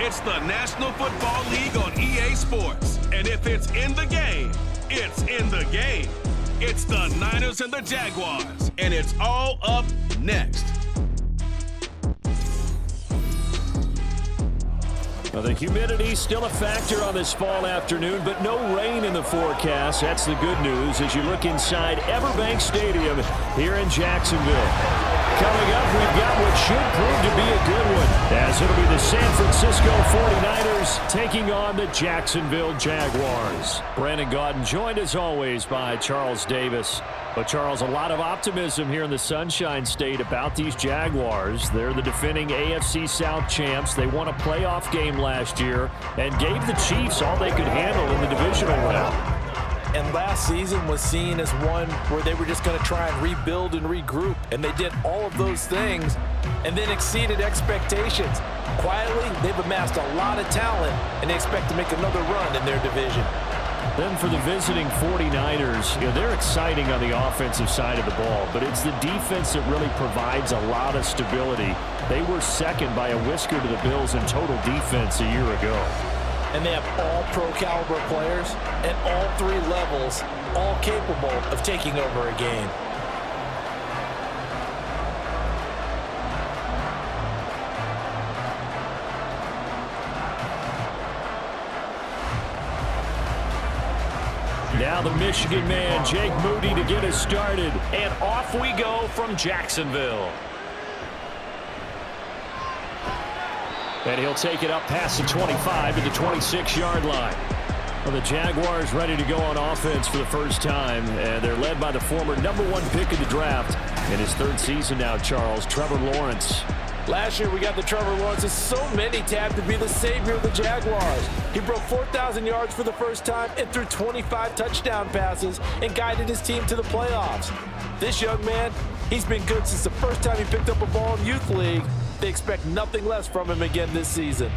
It's the National Football League on EA Sports. And if it's in the game, it's in the game. It's the Niners and the Jaguars. And it's all up next. Well, the humidity's still a factor on this fall afternoon, but no rain in the forecast. That's the good news as you look inside Everbank Stadium here in Jacksonville. Coming up, we've got what should prove to be a good one, as it'll be the San Francisco 49ers taking on the Jacksonville Jaguars. Brandon Gaudin joined as always by Charles Davis. But, Charles, a lot of optimism here in the Sunshine State about these Jaguars. They're the defending AFC South champs. They won a playoff game last year and gave the Chiefs all they could handle in the divisional round. And last season was seen as one where they were just going to try and rebuild and regroup. And they did all of those things and then exceeded expectations. Quietly, they've amassed a lot of talent, and they expect to make another run in their division. Then for the visiting 49ers, they're exciting on the offensive side of the ball, but it's the defense that really provides a lot of stability. They were second by a whisker to the Bills in total defense a year ago. And they have all pro-caliber players at all three levels, all capable of taking over a game. Now the Michigan man, Jake Moody, to get us started. And off we go from Jacksonville. And he'll take it up past the 25 to the 26-yard line. Well, the Jaguars ready to go on offense for the first time, and they're led by the former #1 pick of the draft in his third season now, Charles, Trevor Lawrence. Last year we got the Trevor Lawrences. So many tabbed to be the savior of the Jaguars. He broke 4,000 yards for the first time and threw 25 touchdown passes and guided his team to the playoffs. This young man, he's been good since the first time he picked up a ball in Youth League. They expect nothing less from him again this season.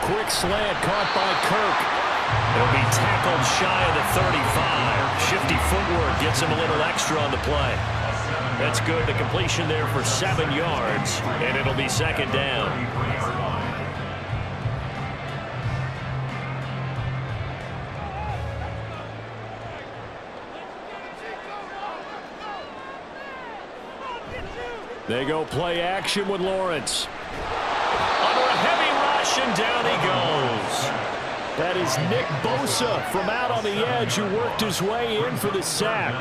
Quick slant caught by Kirk. It'll be tackled shy of the 35. Shifty footwork gets him a little extra on the play. That's good. The completion there for 7 yards, and it'll be second down. They go play action with Lawrence. Under a heavy rush, and down he goes. That is Nick Bosa from out on the edge who worked his way in for the sack.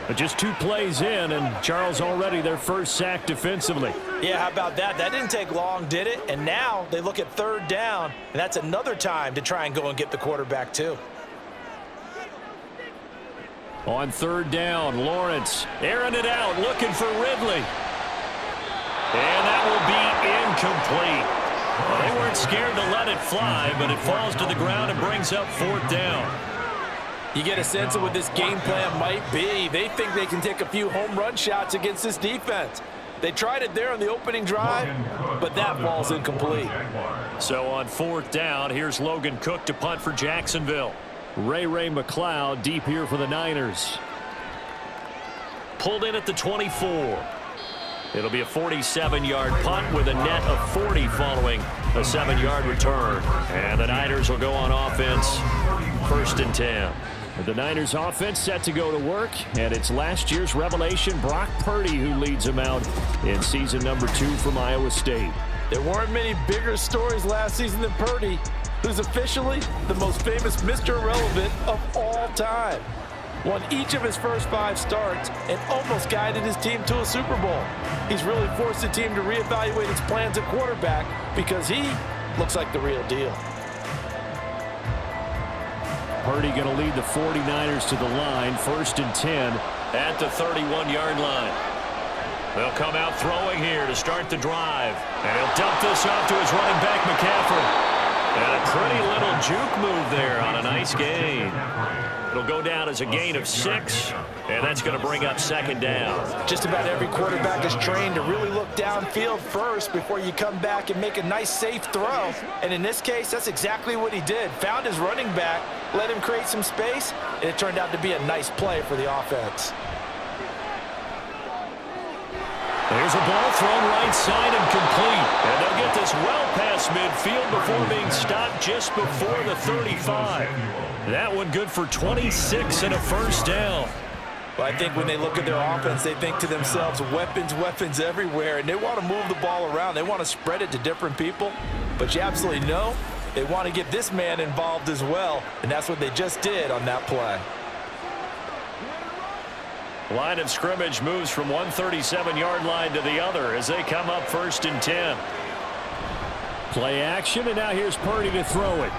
But just 2 plays in, and Charles already their first sack defensively. Yeah, how about that? That didn't take long, did it? And now they look at third down, and that's another time to try and go and get the quarterback too. On third down, Lawrence airing it out, looking for Ridley. And that will be incomplete. Well, they weren't scared to let it fly, but it falls to the ground and brings up fourth down. You get a sense of what this game plan might be. They think they can take a few home run shots against this defense. They tried it there on the opening drive, but that falls incomplete. So on fourth down, here's Logan Cook to punt for Jacksonville. Ray McLeod deep here for the Niners. Pulled in at the 24. It'll be a 47-yard punt with a net of 40 following a 7-yard return. And the Niners will go on offense, 1st and 10. The Niners offense set to go to work, and it's last year's revelation, Brock Purdy, who leads them out in season number 2 from Iowa State. There weren't many bigger stories last season than Purdy, who's officially the most famous Mr. Irrelevant of all time. Won each of his first 5 starts and almost guided his team to a Super Bowl. He's really forced the team to reevaluate its plans at quarterback because he looks like the real deal. Purdy going to lead the 49ers to the line, 1st and 10 at the 31-yard line. They'll come out throwing here to start the drive. And he'll dump this off to his running back, McCaffrey. And a pretty little juke move there on a nice gain. It'll go down as a gain of 6, and that's going to bring up second down. Just about every quarterback is trained to really look downfield first before you come back and make a nice, safe throw. And in this case, that's exactly what he did. Found his running back, let him create some space, and it turned out to be a nice play for the offense. There's a ball thrown right side and complete. And they'll get this well past midfield before being stopped just before the 35. That one good for 26 and a first down. Well, I think when they look at their offense, they think to themselves, weapons, weapons everywhere, and they want to move the ball around. They want to spread it to different people. But you absolutely know they want to get this man involved as well, and that's what they just did on that play. Line of scrimmage moves from one 37-yard line to the other as they come up 1st and 10. Play action, and now here's Purdy to throw it.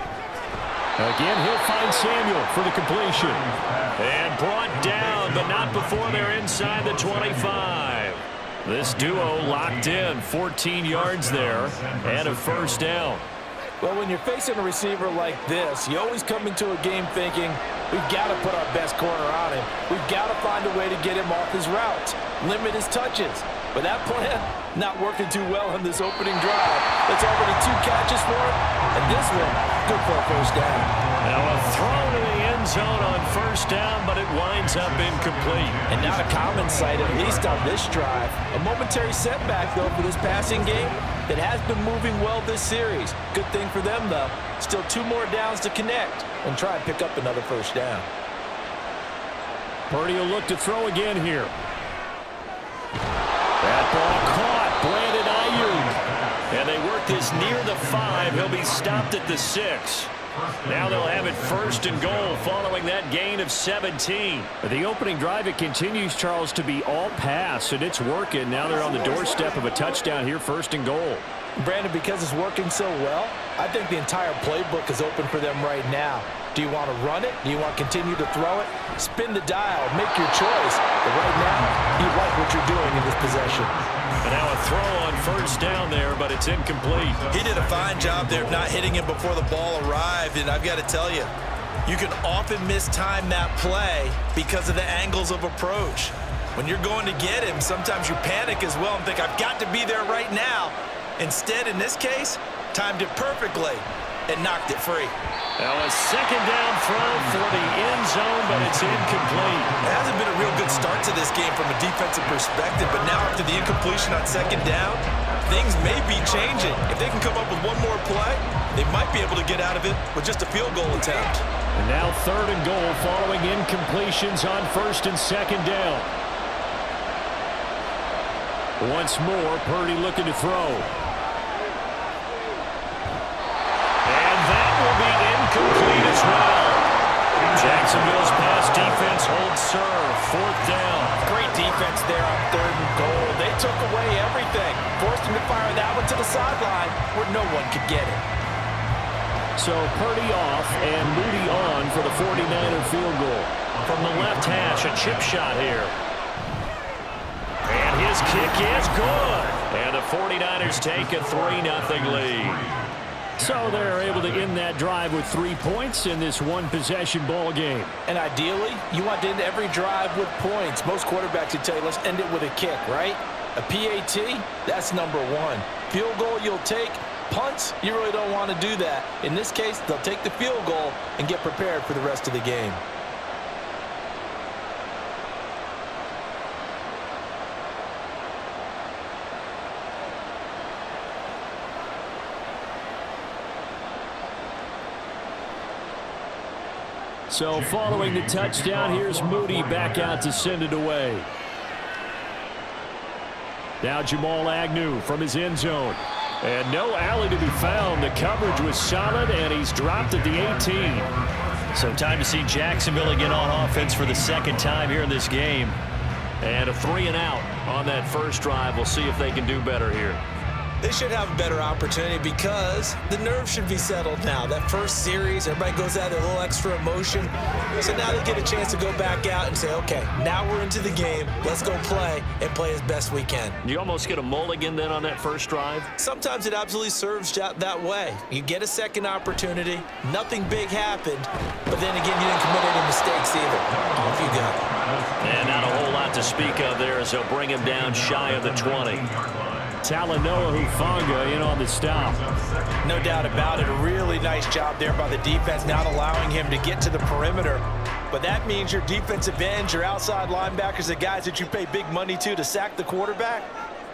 Again, he'll find Samuel for the completion. And brought down, but not before they're inside the 25. This duo locked in, 14 yards there, and a first down. Well, when you're facing a receiver like this, you always come into a game thinking, we've got to put our best corner on him. We've got to find a way to get him off his routes, limit his touches. But that plan, not working too well on this opening drive. It's already 2 catches for him, and this one, good for a first down. Now a throw to the end zone on first down, but it winds up incomplete. And not a common sight, at least on this drive. A momentary setback, though, for this passing game that has been moving well this series. Good thing for them, though. Still 2 more downs to connect and try and pick up another first down. Purdy will look to throw again here. That ball caught. Brandon Ayuk. And they work this near the 5. He'll be stopped at the 6. Now they'll have it 1st and goal following that gain of 17. The opening drive, it continues, Charles, to be all pass, and it's working. Now they're on the doorstep of a touchdown here, 1st and goal. Brandon, because it's working so well, I think the entire playbook is open for them right now. Do you want to run it? Do you want to continue to throw it? Spin the dial. Make your choice. But right now, you like what you're doing in this possession. And now a throw on first down there, but it's incomplete. He did a fine job there of not hitting him before the ball arrived, and I've got to tell you, you can often mistime that play because of the angles of approach. When you're going to get him, sometimes you panic as well and think, I've got to be there right now. Instead, in this case, timed it perfectly and knocked it free. Now a second down throw for the end zone, but it's incomplete. It hasn't been a real good start to this game from a defensive perspective, but now after the incompletion on second down, things may be changing. If they can come up with one more play, they might be able to get out of it with just a field goal attempt. And now 3rd and goal following incompletions on 1st and 2nd down. Once more, Purdy looking to throw. Complete as well. Jacksonville's pass defense holds serve. 4th down. Great defense there on 3rd and goal. They took away everything. Forced him to fire that one to the sideline where no one could get it. So Purdy off and Moody on for the 49er field goal. From the left hash, a chip shot here. And his kick is good. And the 49ers take a 3-0 lead. So they're able to end that drive with 3 points in this one-possession ball game. And ideally, you want to end every drive with points. Most quarterbacks would tell you, let's end it with a kick, right? A PAT, that's number 1. Field goal you'll take. Punts, you really don't want to do that. In this case, they'll take the field goal and get prepared for the rest of the game. So following the touchdown, here's Moody back out to send it away. Now Jamal Agnew from his end zone. And no alley to be found. The coverage was solid, and he's dropped at the 18. So time to see Jacksonville get on offense for the 2nd time here in this game. And a 3 and out on that first drive. We'll see if they can do better here. They should have a better opportunity because the nerves should be settled now. That first series, everybody goes out with a little extra emotion. So now they get a chance to go back out and say, okay, now we're into the game. Let's go play and play as best we can. You almost get a mulligan then on that first drive? Sometimes it absolutely serves that way. You get a second opportunity. Nothing big happened. But then again, you didn't commit any mistakes either. Off you go. And not a whole lot to speak of there as they'll bring him down shy of the 20. Talanoa Hufanga in on the stop. No doubt about it. A really nice job there by the defense, not allowing him to get to the perimeter. But that means your defensive ends, your outside linebackers, the guys that you pay big money to sack the quarterback,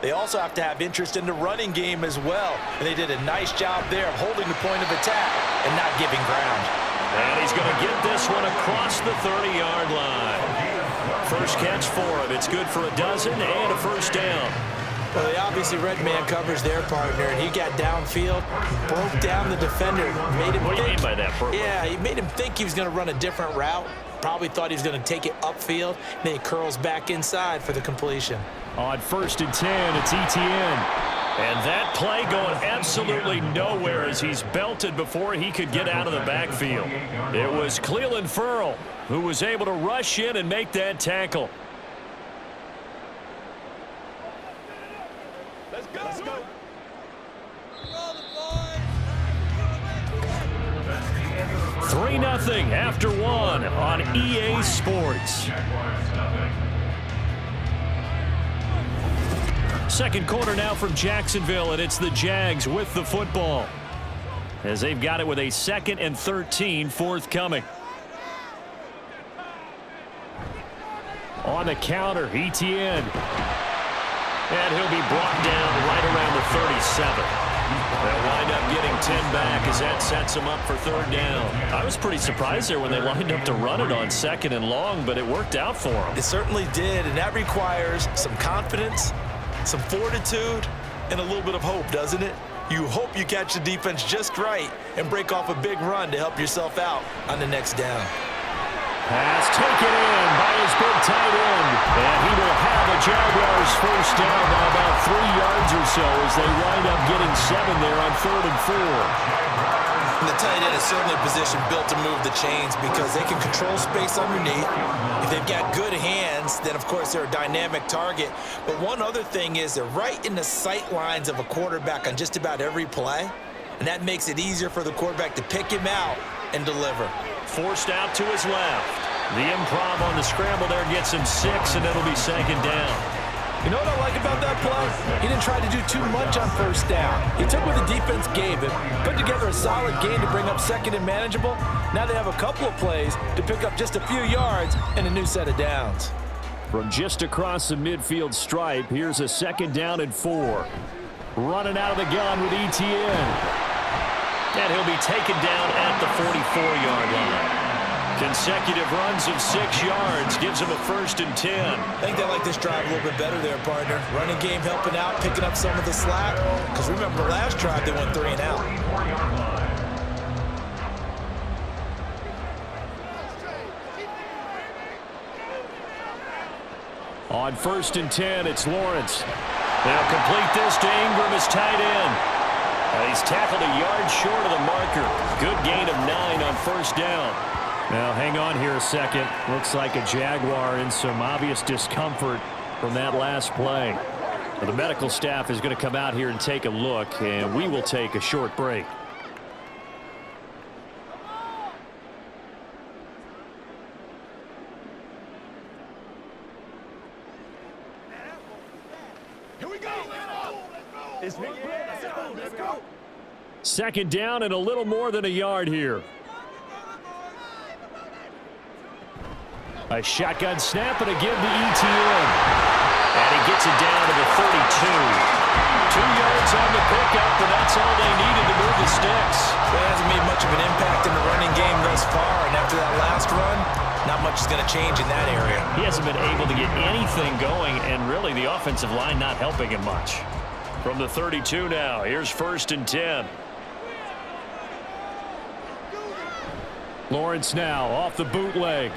they also have to have interest in the running game as well. And they did a nice job there of holding the point of attack and not giving ground. And he's going to get this one across the 30-yard line. First catch for him. It's good for a dozen and a first down. Well, they obviously read man coverage their partner, and he got downfield, broke down the defender, made him What do you mean by that, Burt? Yeah, he made him think he was going to run a different route. Probably thought he was going to take it upfield. Then he curls back inside for the completion. On 1st and 10, it's Etienne. And that play going absolutely nowhere as he's belted before he could get out of the backfield. It was Clelin Ferrell who was able to rush in and make that tackle. Let's go. Let's go. 3-0 after 1 on EA Sports. Second quarter now from Jacksonville, and it's the Jags with the football as they've got it with a 2nd and 13 forthcoming. On the counter, Etienne. And he'll be brought down right around the 37. They'll wind up getting 10 back as that sets them up for 3rd down. I was pretty surprised there when they lined up to run it on 2nd and long, but it worked out for them. It certainly did, and that requires some confidence, some fortitude, and a little bit of hope, doesn't it? You hope you catch the defense just right and break off a big run to help yourself out on the next down. Pass taken in by his big tight end. And he will have a Jaguars first down by about 3 yards or so as they wind up getting 7 there on 3rd and 4. And the tight end is certainly a position built to move the chains because they can control space underneath. If they've got good hands, then of course they're a dynamic target. But one other thing is they're right in the sight lines of a quarterback on just about every play. And that makes it easier for the quarterback to pick him out and deliver. Forced out to his left. The improv on the scramble there gets him 6, and it'll be 2nd down. You know what I like about that play? He didn't try to do too much on 1st down. He took what the defense gave him, put together a solid game to bring up 2nd and manageable. Now they have a couple of plays to pick up just a few yards and a new set of downs. From just across the midfield stripe, here's a 2nd down and 4. Running out of the gun with Etienne. And he'll be taken down at the 44-yard line. Consecutive runs of 6 yards gives him a 1st and 10. I think they like this drive a little bit better there, partner. Running game helping out, picking up some of the slack. Because remember, the last drive they went 3 and out. On 1st and 10, it's Lawrence. They'll complete this to Ingram as tight end. He's tackled a yard short of the marker. Good gain of 9 on 1st down. Now, hang on here a second. Looks like a Jaguar in some obvious discomfort from that last play. Well, the medical staff is going to come out here and take a look, and we will take a short break. Here we go. Let's go. 2nd down and a little more than a yard here. A shotgun snap and a give to Etienne. And he gets it down to the 32. 2 yards on the pickup, and that's all they needed to move the sticks. Well, it hasn't made much of an impact in the running game thus far, and after that last run, not much is going to change in that area. He hasn't been able to get anything going, and really the offensive line not helping him much. From the 32 now, here's 1st and 10. Lawrence now off the bootleg.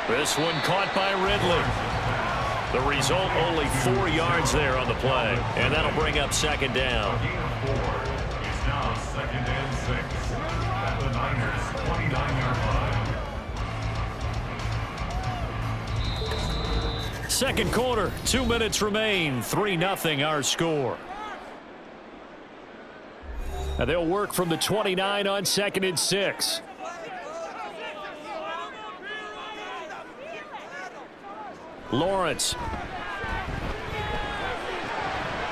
This one caught by Ridley. The result, only 4 yards there on the play. And that'll bring up second down. It's now 2nd and 6 at the Niners' 29-yard line. Second quarter, 2 minutes remain. 3-0 our score. And they'll work from the 29 on 2nd and 6. Lawrence.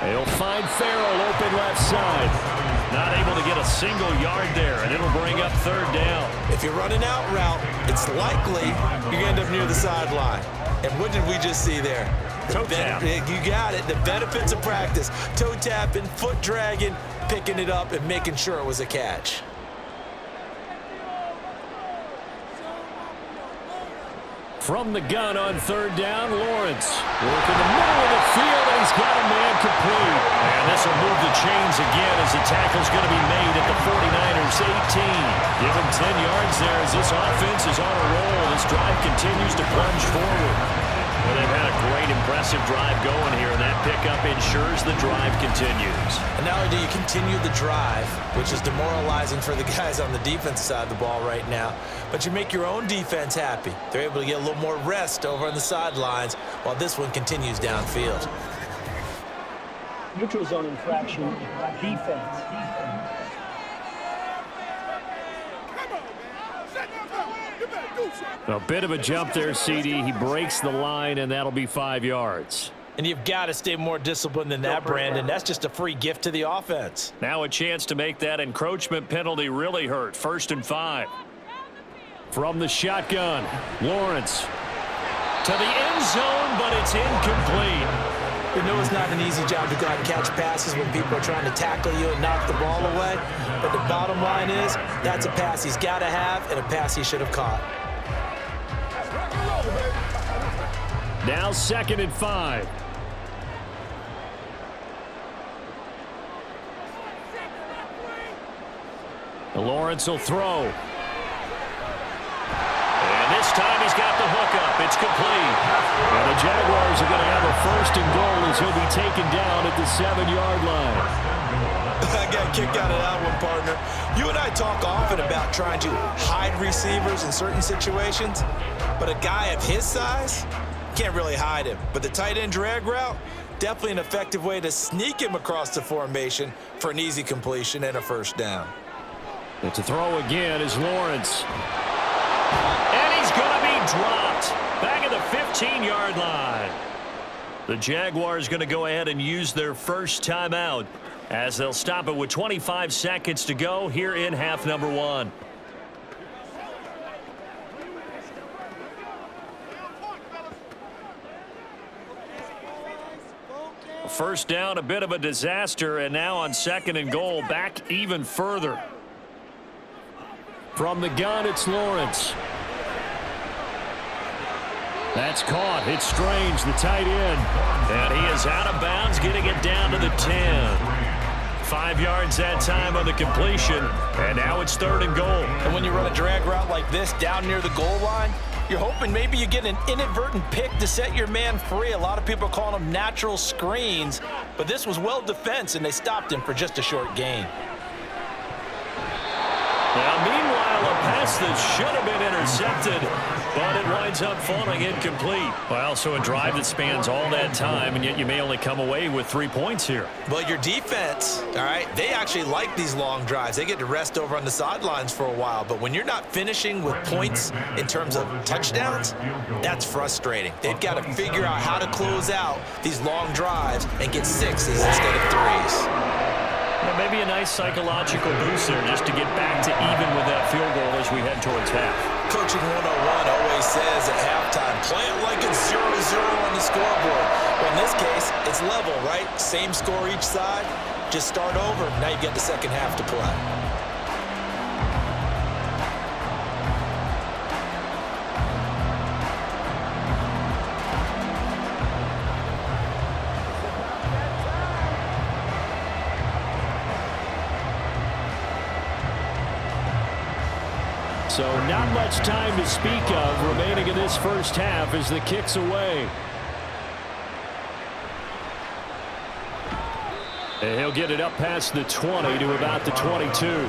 They'll find Farrell open left side. Not able to get a single yard there, and it'll bring up third down. If you're running out route, it's likely you're going to end up near the sideline. And what did we just see there? Toe tap. You got it. The benefits of practice. Toe tapping, foot dragging, picking it up, and making sure it was a catch. From the gun on third down, Lawrence. Work in the middle of the field, and he's got a man complete. And this will move the chains again as the tackle's going to be made at the 49ers 18. Give him 10 yards there as this offense is on a roll. This drive continues to plunge forward. Well, they've had a great, impressive drive going here, and that pickup ensures the drive continues. And not only do you continue the drive, which is demoralizing for the guys on the defensive side of the ball right now, but you make your own defense happy. They're able to get a little more rest over on the sidelines while this one continues downfield. Neutral zone infraction, defense. A bit of a jump there, CD. He breaks the line, and that'll be 5 yards. And you've got to stay more disciplined than that, Brandon. That's just a free gift to the offense. Now a chance to make that encroachment penalty really hurt. 1st and 5. From the shotgun, Lawrence. To the end zone, but it's incomplete. We know it's not an easy job to go out and catch passes when people are trying to tackle you and knock the ball away. But the bottom line is, that's a pass he's got to have and a pass he should have caught. Now 2nd and 5. Lawrence will throw. And this time he's got the hook up. It's complete. And the Jaguars are going to have a 1st and goal as he'll be taken down at the 7-yard line. I got a kick out of that one, partner. You and I talk often about trying to hide receivers in certain situations, but a guy of his size can't really hide him. But the tight end drag route, definitely an effective way to sneak him across the formation for an easy completion and a 1st down. And to throw again is Lawrence. And he's going to be dropped back at the 15-yard line. The Jaguars going to go ahead and use their first timeout as they'll stop it with 25 seconds to go here in half number 1. First down, a bit of a disaster, and now on 2nd and goal, back even further. From the gun, it's Lawrence. That's caught. It's Strange, the tight end. And he is out of bounds, getting it down to the 10. 5 yards that time on the completion, and now it's 3rd and goal. And when you run a drag route like this down near the goal line, you're hoping maybe you get an inadvertent pick to set your man free. A lot of people are calling them natural screens, but this was well defense, and they stopped him for just a short gain. Now, meanwhile, a pass that should have been intercepted, but it winds up falling incomplete. Well, so a drive that spans all that time, and yet you may only come away with 3 points here. Well, your defense, all right, they actually like these long drives. They get to rest over on the sidelines for a while, but when you're not finishing with points in terms of touchdowns, that's frustrating. They've got to figure out how to close out these long drives and get 6s instead of 3s. Well, maybe a nice psychological boost there just to get back to even with that field goal as we head towards half. Coaching 101 always says at halftime, play it like it's 0-0 on the scoreboard. Well, in this case, it's level, right? Same score each side. Just start over. Now you get the second half to play. So not much time to speak of remaining in this first half as the kick's away. And he'll get it up past the 20 to about the 22. The Niners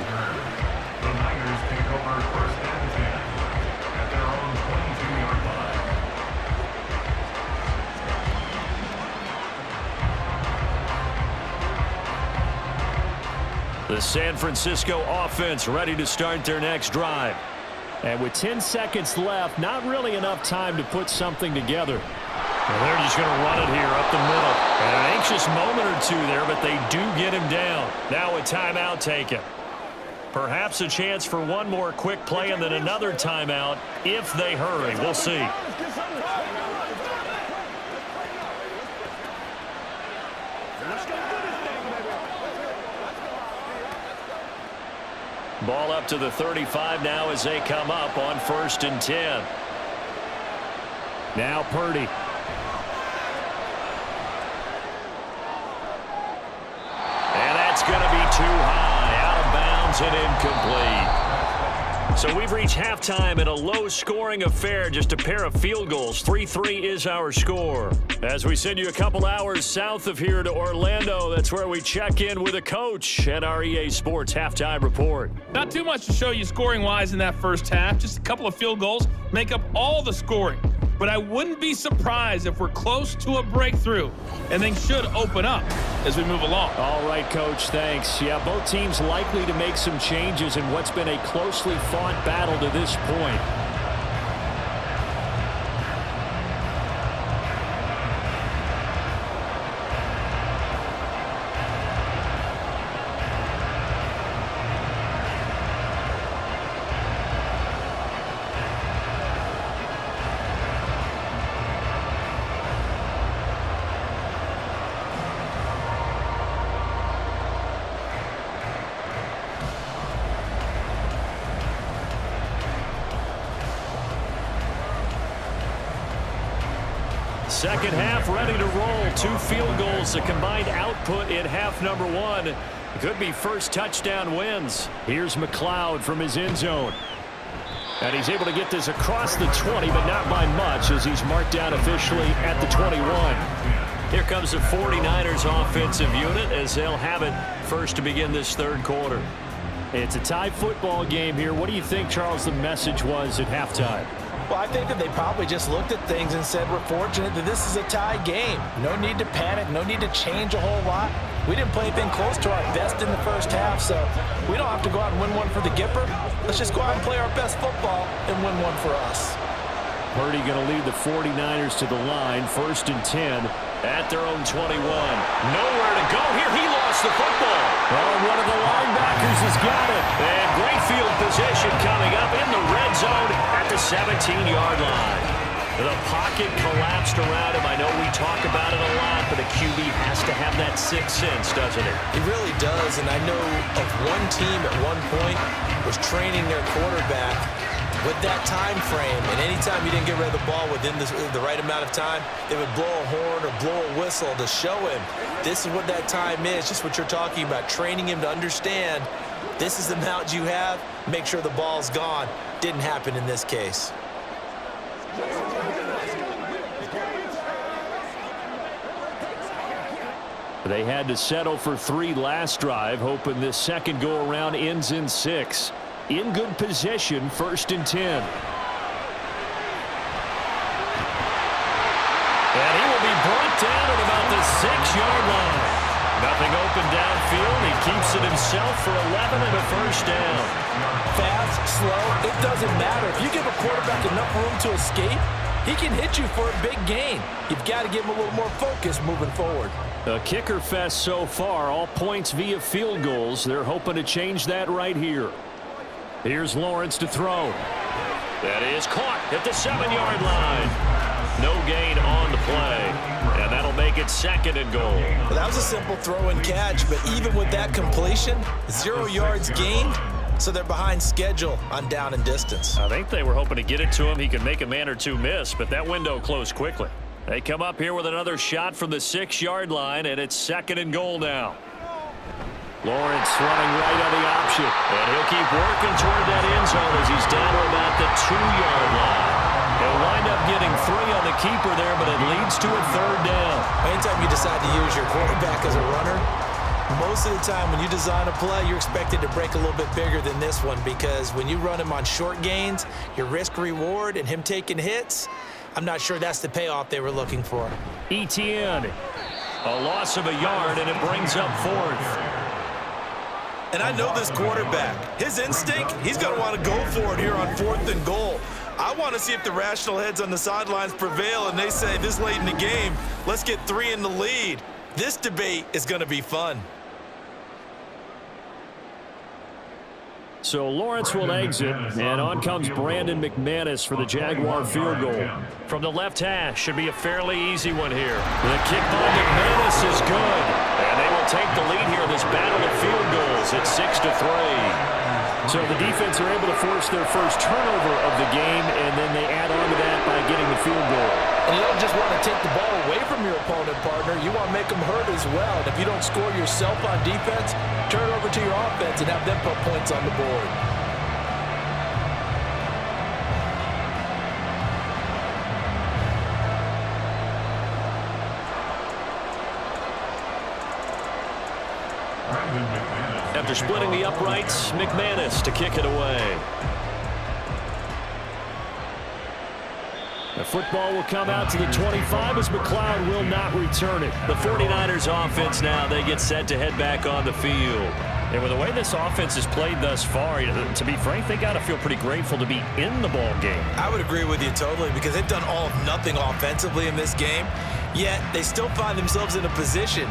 take over first and 10 at their own 22-yard line. The San Francisco offense ready to start their next drive. And with 10 seconds left, not really enough time to put something together. Well, they're just going to run it here up the middle. And an anxious moment or two there, but they do get him down. Now a timeout taken. Perhaps a chance for one more quick play and then another timeout if they hurry. We'll see. Ball up to the 35 now as they come up on 1st and 10. Now Purdy. And that's going to be too high, out of bounds and incomplete. So we've reached halftime in a low-scoring affair, just a pair of field goals. 3-3 is our score. As we send you a couple hours south of here to Orlando, that's where we check in with a coach at our EA Sports Halftime Report. Not too much to show you scoring-wise in that first half. Just a couple of field goals make up all the scoring. But I wouldn't be surprised if we're close to a breakthrough, and things should open up as we move along. All right, Coach, thanks. Yeah, both teams likely to make some changes in what's been a closely fought battle to this point. Second half ready to roll. 2 field goals, the combined output in half number 1. Could be first touchdown wins. Here's McLeod from his end zone. And he's able to get this across the 20, but not by much as he's marked down officially at the 21. Here comes the 49ers offensive unit as they'll have it first to begin this third quarter. It's a tie football game here. What do you think, Charles, the message was at halftime? Well, I think that they probably just looked at things and said, we're fortunate that this is a tie game. No need to panic, no need to change a whole lot. We didn't play anything close to our best in the first half, so we don't have to go out and win one for the Gipper. Let's just go out and play our best football and win one for us. Purdy going to lead the 49ers to the line, 1st and 10. At their own 21. Nowhere to go here. He lost the football. Oh, one of the linebackers has got it. And great field position coming up in the red zone at the 17-yard line. The pocket collapsed around him. I know we talk about it a lot, but a QB has to have that sixth sense, doesn't it? He really does, and I know of one team at one point was training their quarterback with that time frame, and anytime you didn't get rid of the ball within the right amount of time, they would blow a horn or blow a whistle to show him this is what that time is, just what you're talking about, training him to understand this is the amount you have, make sure the ball's gone. Didn't happen in this case. They had to settle for 3 last drive, hoping this second go-around ends in 6. In good position, 1st and 10. And he will be brought down at about the 6-yard line. Nothing open downfield. He keeps it himself for 11 and a first down. Fast, slow, it doesn't matter. If you give a quarterback enough room to escape, he can hit you for a big gain. You've got to give him a little more focus moving forward. A kicker fest so far, all points via field goals. They're hoping to change that right here. Here's Lawrence to throw. That is caught at the 7-yard line. No gain on the play. And that'll make it 2nd and goal. Well, that was a simple throw and catch, but even with that completion, 0 yards gained, so they're behind schedule on down and distance. I think they were hoping to get it to him. He could make a man or two miss, but that window closed quickly. They come up here with another shot from the 6-yard line, and it's 2nd and goal now. Lawrence running right on the option. And he'll keep working toward that end zone as he's down to about the 2-yard line. He'll wind up getting 3 on the keeper there, but it leads to a 3rd down. Anytime you decide to use your quarterback as a runner, Most of the time when you design a play, you're expected to break a little bit bigger than this one, because when you run him on short gains, your risk-reward and him taking hits, I'm not sure that's the payoff they were looking for. Etienne, a loss of a yard, and it brings up 4th. And I know this quarterback. His instinct, he's going to want to go for it here on 4th and goal. I want to see if the rational heads on the sidelines prevail and they say this late in the game, let's get 3 in the lead. This debate is going to be fun. So Lawrence will exit, and on comes Brandon McManus for the Jaguar field goal. From the left hash, should be a fairly easy one here. The kick by McManus is good. And they will take the lead here in this battle of field goals. It's 6-3. So the defense are able to force their first turnover of the game, and then they add on to that by getting the field goal. And you don't just want to take the ball away from your opponent, partner. You want to make them hurt as well. And if you don't score yourself on defense, turn it over to your offense and have them put points on the board. After splitting the uprights, McManus to kick it away. The football will come out to the 25 as McLeod will not return it. The 49ers offense now, they get set to head back on the field. And with the way this offense has played thus far, to be frank, they got to feel pretty grateful to be in the ball game. I would agree with you totally, because they've done all of nothing offensively in this game, yet they still find themselves in a position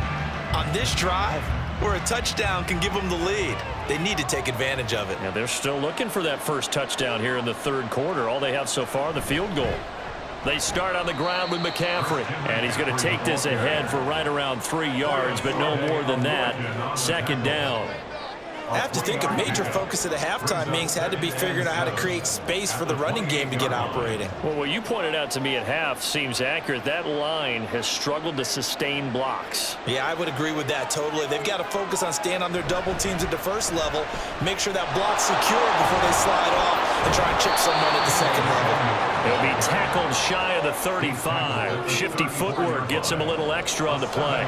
on this drive where a touchdown can give them the lead. They need to take advantage of it. Yeah, they're still looking for that first touchdown here in the third quarter. All they have so far, the field goal. They start on the ground with McCaffrey, and he's going to take this ahead for right around 3 yards, but no more than that. 2nd down. I have to think a major focus of the halftime meetings had to be figuring out how to create space for the running game to get operating. Well, what you pointed out to me at half seems accurate. That line has struggled to sustain blocks. Yeah, I would agree with that totally. They've got to focus on staying on their double teams at the first level, make sure that block's secure before they slide off and try and chip someone at the second level. He'll be tackled shy of the 35. Shifty footwork gets him a little extra on the play.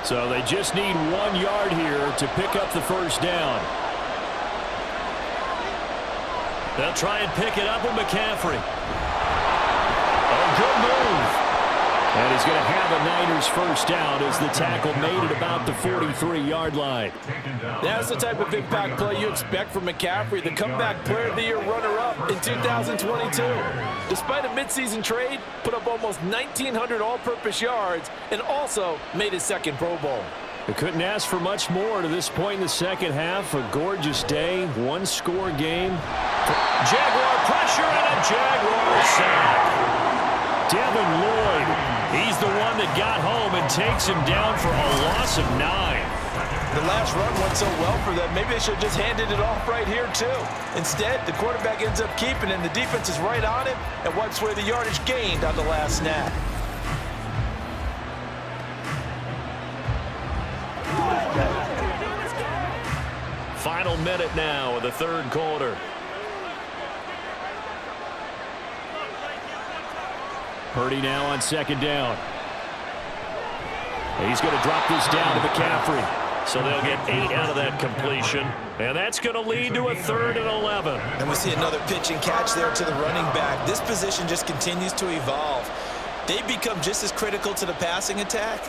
So they just need 1 yard here to pick up the first down. They'll try and pick it up with McCaffrey. A good move. And he's going to have a Niners first down as the tackle made at about the 43-yard line. That's the type of impact play you expect from McCaffrey, the comeback player of the year runner-up in 2022. Despite a midseason trade, put up almost 1,900 all-purpose yards and also made his 2nd Pro Bowl. They couldn't ask for much more to this point in the second half. A gorgeous day, 1-score game. Jaguar pressure and a Jaguar sack. Devin Lloyd, he's the one that got home and takes him down for a loss of 9. The last run went so well for them, maybe they should have just handed it off right here too. Instead, the quarterback ends up keeping it, and the defense is right on it and wipes away the yardage gained on the last snap. Final minute now of the 3rd quarter. Purdy now on 2nd down. He's going to drop this down to McCaffrey. So they'll get 8 out of that completion. And that's going to lead to a 3rd and 11. And we see another pitch and catch there to the running back. This position just continues to evolve. They become just as critical to the passing attack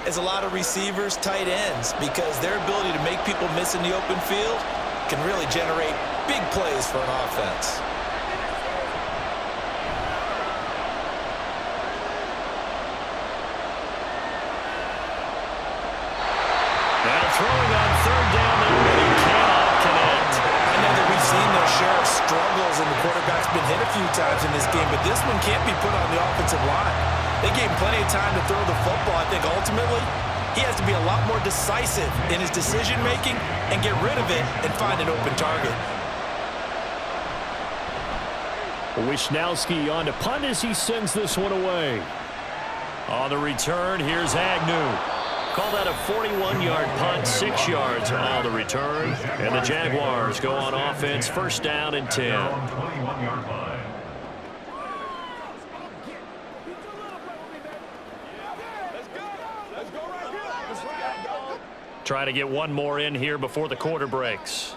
as a lot of receivers, tight ends, because their ability to make people miss in the open field can really generate big plays for an offense. Throwing on 3rd down there, but he cannot connect. I know that we've seen their share of struggles, and the quarterback's been hit a few times in this game, but this one can't be put on the offensive line. They gave him plenty of time to throw the football. I think ultimately he has to be a lot more decisive in his decision-making and get rid of it and find an open target. Wishnowski on to punt as he sends this one away. On the return, here's Agnew. Call that a 41-yard punt, 6 yards on the return. And the Jaguars go on offense, 1st down and 10. Try to get one more in here before the quarter breaks.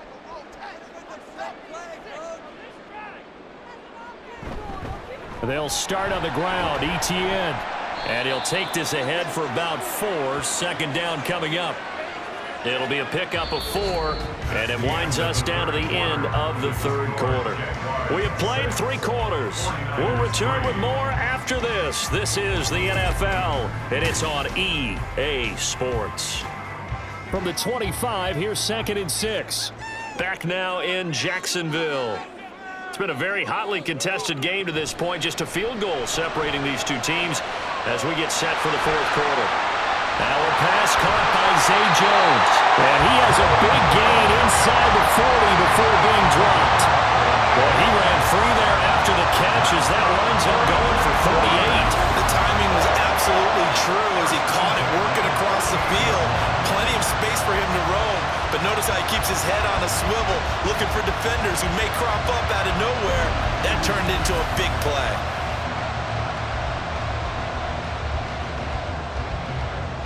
They'll start on the ground. ETN. And he'll take this ahead for about 4. Second down coming up. It'll be a pickup of 4, and it winds us down to the end of the third quarter. We have played 3 quarters. We'll return with more after this. This is the NFL, and it's on EA Sports. From the 25, here's 2nd and 6. Back now in Jacksonville. It's been a very hotly contested game to this point. Just a field goal separating these two teams as we get set for the fourth quarter. Now a pass caught by Zay Jones. And he has a big gain inside the 40 before being dropped. Well, he ran free there after the catch as that winds up going for 38. The timing was absolutely true as he caught it working across the field. Plenty of space for him to roam. But notice how he keeps his head on a swivel, looking for defenders who may crop up out of nowhere. That turned into a big play.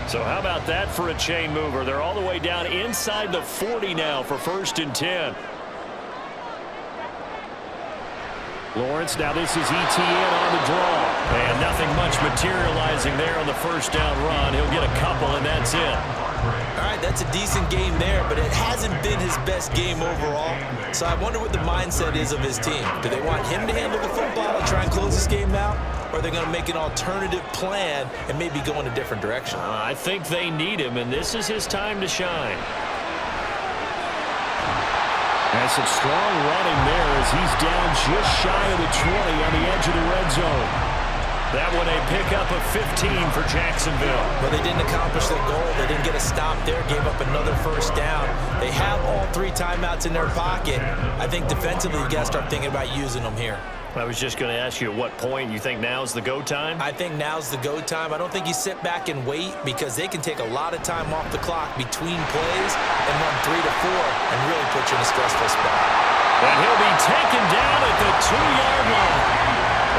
So how about that for a chain mover? They're all the way down inside the 40 now for 1st and 10. Lawrence, now this is ETN on the draw. And nothing much materializing there on the first down run. He'll get a couple, and that's it. All right, that's a decent game there, but it hasn't been his best game overall. So I wonder what the mindset is of his team. Do they want him to handle the football and try and close this game out? Or are they going to make an alternative plan and maybe go in a different direction? I think they need him, and this is his time to shine. And some strong running there as he's down just shy of the 20 on the edge of the red zone. That one a pickup of 15 for Jacksonville. But they didn't accomplish their goal. They didn't get a stop there, gave up another first down. They have all 3 timeouts in their pocket. I think defensively you got to start thinking about using them here. I was just going to ask you at what point you think now's the go time? I think now's the go time. I don't think you sit back and wait because they can take a lot of time off the clock between plays and run 3 to 4 and really put you in a stressful spot. And he'll be taken down at the 2-yard line.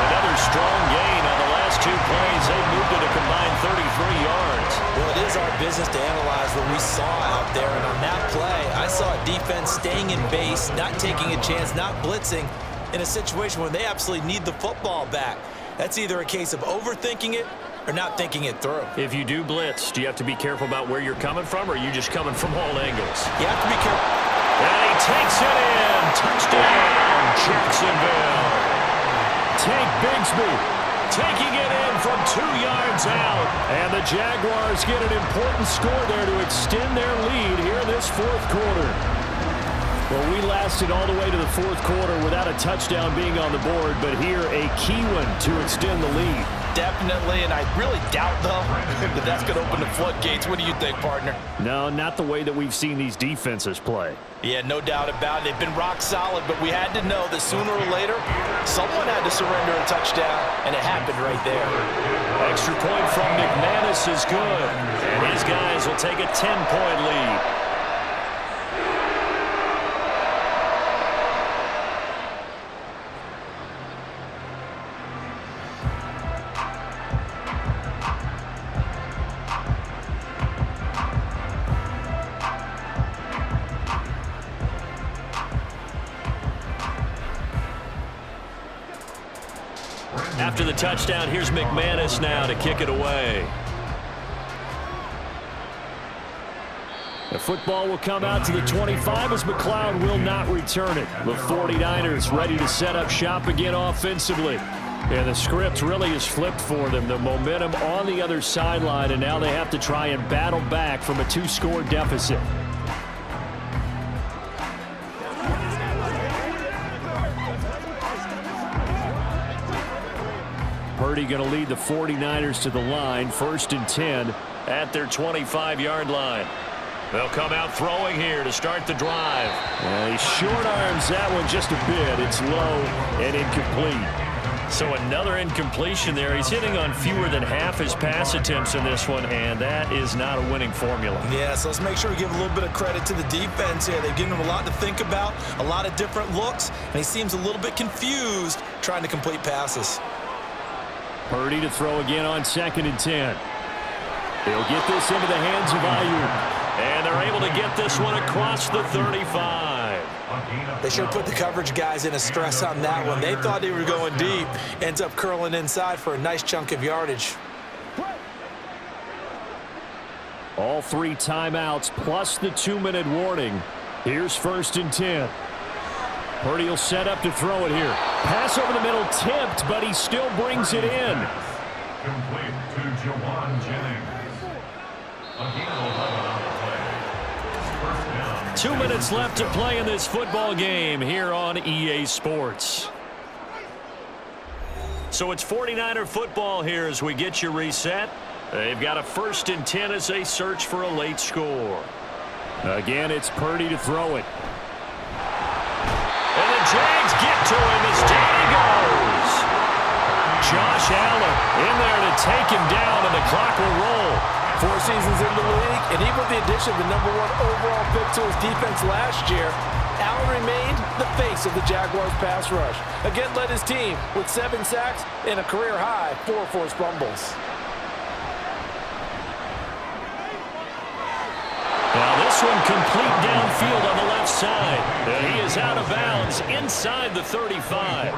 Another strong gain on the last 2 plays. They've moved it a combined 33 yards. Well, it is our business to analyze what we saw out there. And on that play, I saw a defense staying in base, not taking a chance, not blitzing, in a situation where they absolutely need the football back. That's either a case of overthinking it or not thinking it through. If you do blitz, do you have to be careful about where you're coming from, or are you just coming from all angles? You have to be careful. And he takes it in. Touchdown, Jacksonville. Tank Bigsby Taking it in from 2 yards out. And the Jaguars get an important score there to extend their lead here in this fourth quarter. Well, we lasted all the way to the fourth quarter without a touchdown being on the board, but here a key one to extend the lead. Definitely, and I really doubt, though, that that's going to open the floodgates. What do you think, partner? No, not the way that we've seen these defenses play. Yeah, no doubt about it. They've been rock solid, but we had to know that sooner or later, someone had to surrender a touchdown, and it happened right there. Extra point from McManus is good, and his guys will take a 10-point lead. After the touchdown, here's McManus now to kick it away. The football will come out to the 25 as McLeod will not return it. The 49ers ready to set up shop again offensively. And the script really is flipped for them. The momentum on the other sideline, and now they have to try and battle back from a 2-score deficit. Purdy going to lead the 49ers to the line, 1st and 10 at their 25-yard line. They'll come out throwing here to start the drive. He short arms that one just a bit. It's low and incomplete. So another incompletion there. He's hitting on fewer than half his pass attempts in this one, and that is not a winning formula. Yeah, so let's make sure we give a little bit of credit to the defense here. They've given him a lot to think about, a lot of different looks, and he seems a little bit confused trying to complete passes. Purdy to throw again on 2nd and 10. He'll get this into the hands of Ayuk. And they're able to get this one across the 35. They should have put the coverage guys in a stress on that one. They thought they were going deep. Ends up curling inside for a nice chunk of yardage. All 3 timeouts plus the 2-minute warning. Here's 1st and 10. Purdy will set up to throw it here. Pass over the middle, tipped, but he still brings it in. Complete to Jawan Jennings. Again, 11 on the play. First down. 2 minutes left to play in this football game here on EA Sports. So it's 49er football here as we get you reset. They've got a 1st and 10 as they search for a late score. Again, it's Purdy to throw it. And the Jags get to him as down he goes. Josh Allen in there to take him down, and the clock will roll. 4 seasons in the league, and even with the addition of the #1 overall pick to his defense last year, Allen remained the face of the Jaguars pass rush. Again, led his team with 7 sacks and a career-high 4 forced fumbles. Now this one complete downfield on the left side. And he is out of bounds inside the 35.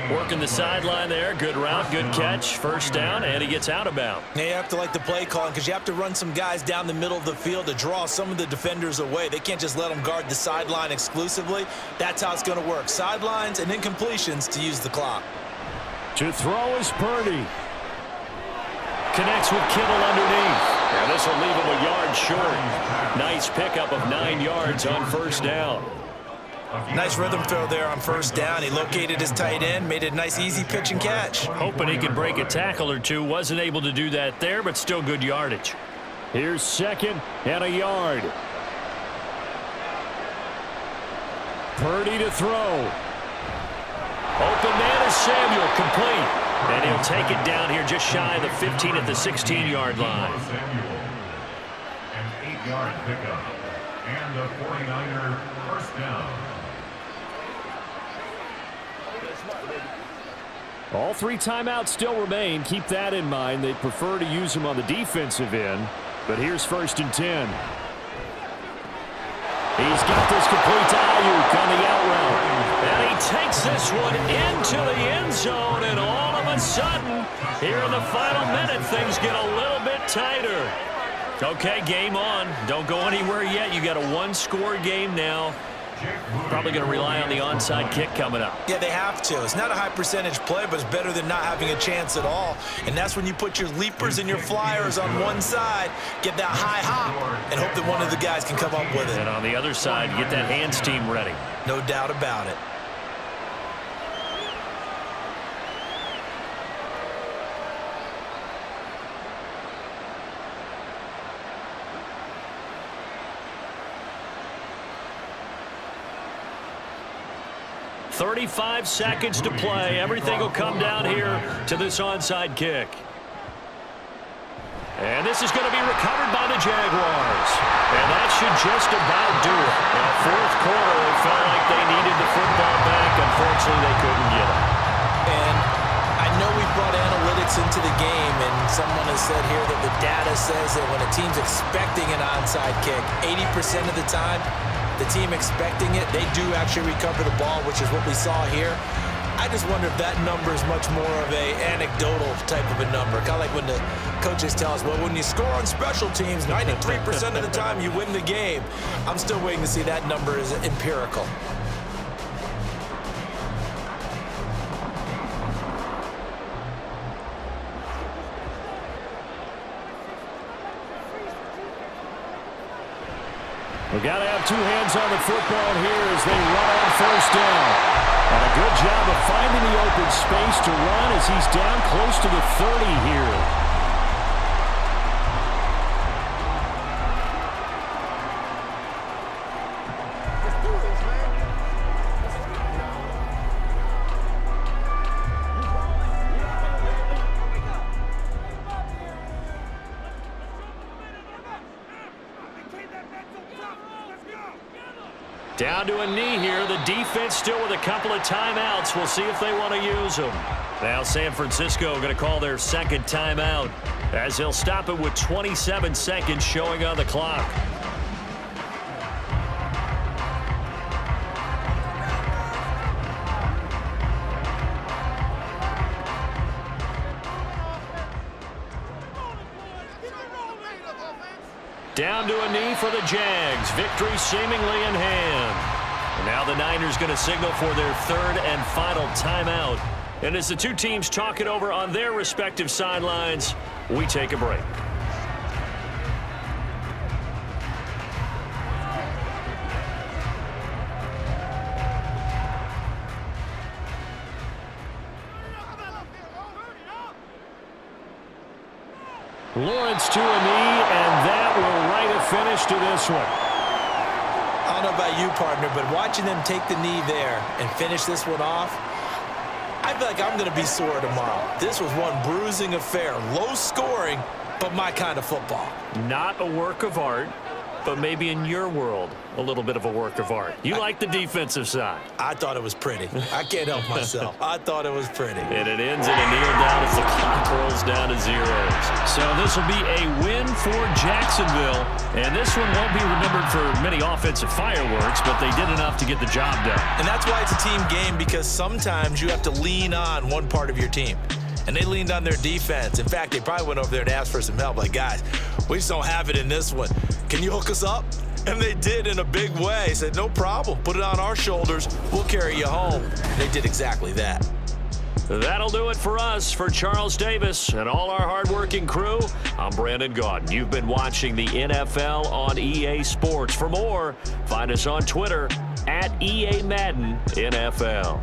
Working the sideline there. Good route, good catch. First down, and he gets out of bounds. Now you have to like the play calling because you have to run some guys down the middle of the field to draw some of the defenders away. They can't just let them guard the sideline exclusively. That's how it's going to work. Sidelines and incompletions to use the clock. To throw is Purdy. Connects with Kittle underneath. And this will leave him a yard short. Nice pickup of 9 yards on first down. Nice rhythm throw there on first down. He located his tight end, made a nice easy pitch and catch. Hoping he could break a tackle or two. Wasn't able to do that there, but still good yardage. Here's 2nd and a yard. Purdy to throw. Open man is Samuel, complete. And he'll take it down here just shy of the 15 at the 16-yard line. An 8-yard pickup. And the 49er first down. All 3 timeouts still remain. Keep that in mind. They prefer to use them on the defensive end. But here's 1st and 10. He's got this complete to Ayuk on the out route. And he takes this one into the end zone, and all of a sudden, here in the final minute, things get a little bit tighter. Okay, game on. Don't go anywhere yet. You got a 1-score game now. Probably going to rely on the onside kick coming up. Yeah, they have to. It's not a high percentage play, but it's better than not having a chance at all. And that's when you put your leapers and your flyers on one side, get that high hop, and hope that one of the guys can come up with it. And on the other side, get that hands team ready. No doubt about it. .35 seconds to play. Everything will come down here to this onside kick. And this is going to be recovered by the Jaguars. And that should just about do it. Now, 4th quarter, it felt like they needed the football back. Unfortunately, they couldn't get it. And I know we brought analytics into the game, and someone has said here that the data says that when a team's expecting an onside kick, 80% of the time, the team expecting it, they do actually recover the ball, which is what we saw here. I just wonder if that number is much more of a anecdotal type of a number. Kind of like when the coaches tell us, well, when you score on special teams, 93% of the time you win the game. I'm still waiting to see that number is empirical. We got to have 2 hands on the football here as they run on first down. And a good job of finding the open space to run as he's down close to the 30 here. Down to a knee here. The defense still with a couple of timeouts. We'll see if they want to use them. Now San Francisco going to call their 2nd timeout as they'll stop it with 27 seconds showing on the clock. Down to a knee for the Jags. Victory seemingly in hand. And now the Niners going to signal for their third and final timeout. And as the two teams talk it over on their respective sidelines, we take a break. Lawrence to a knee, and that will write a finish to this one. I don't know about you, partner, but watching them take the knee there and finish this one off, I feel like I'm going to be sore tomorrow. This was one bruising affair. Low scoring, but my kind of football. Not a work of art, but maybe in your world, a little bit of a work of art. You like the defensive side. I thought it was pretty. I can't help myself. I thought it was pretty. And it ends in a kneel down as the clock rolls down to zeros. So this will be a win for Jacksonville. And this one won't be remembered for many offensive fireworks, but they did enough to get the job done. And that's why it's a team game, because sometimes you have to lean on one part of your team. And they leaned on their defense. In fact, they probably went over there and asked for some help. Like, guys, we just don't have it in this one. Can you hook us up? And they did in a big way. Said, no problem. Put it on our shoulders. We'll carry you home. And they did exactly that. That'll do it for us. For Charles Davis and all our hardworking crew, I'm Brandon Gaudin. You've been watching the NFL on EA Sports. For more, find us on Twitter @EA Madden NFL.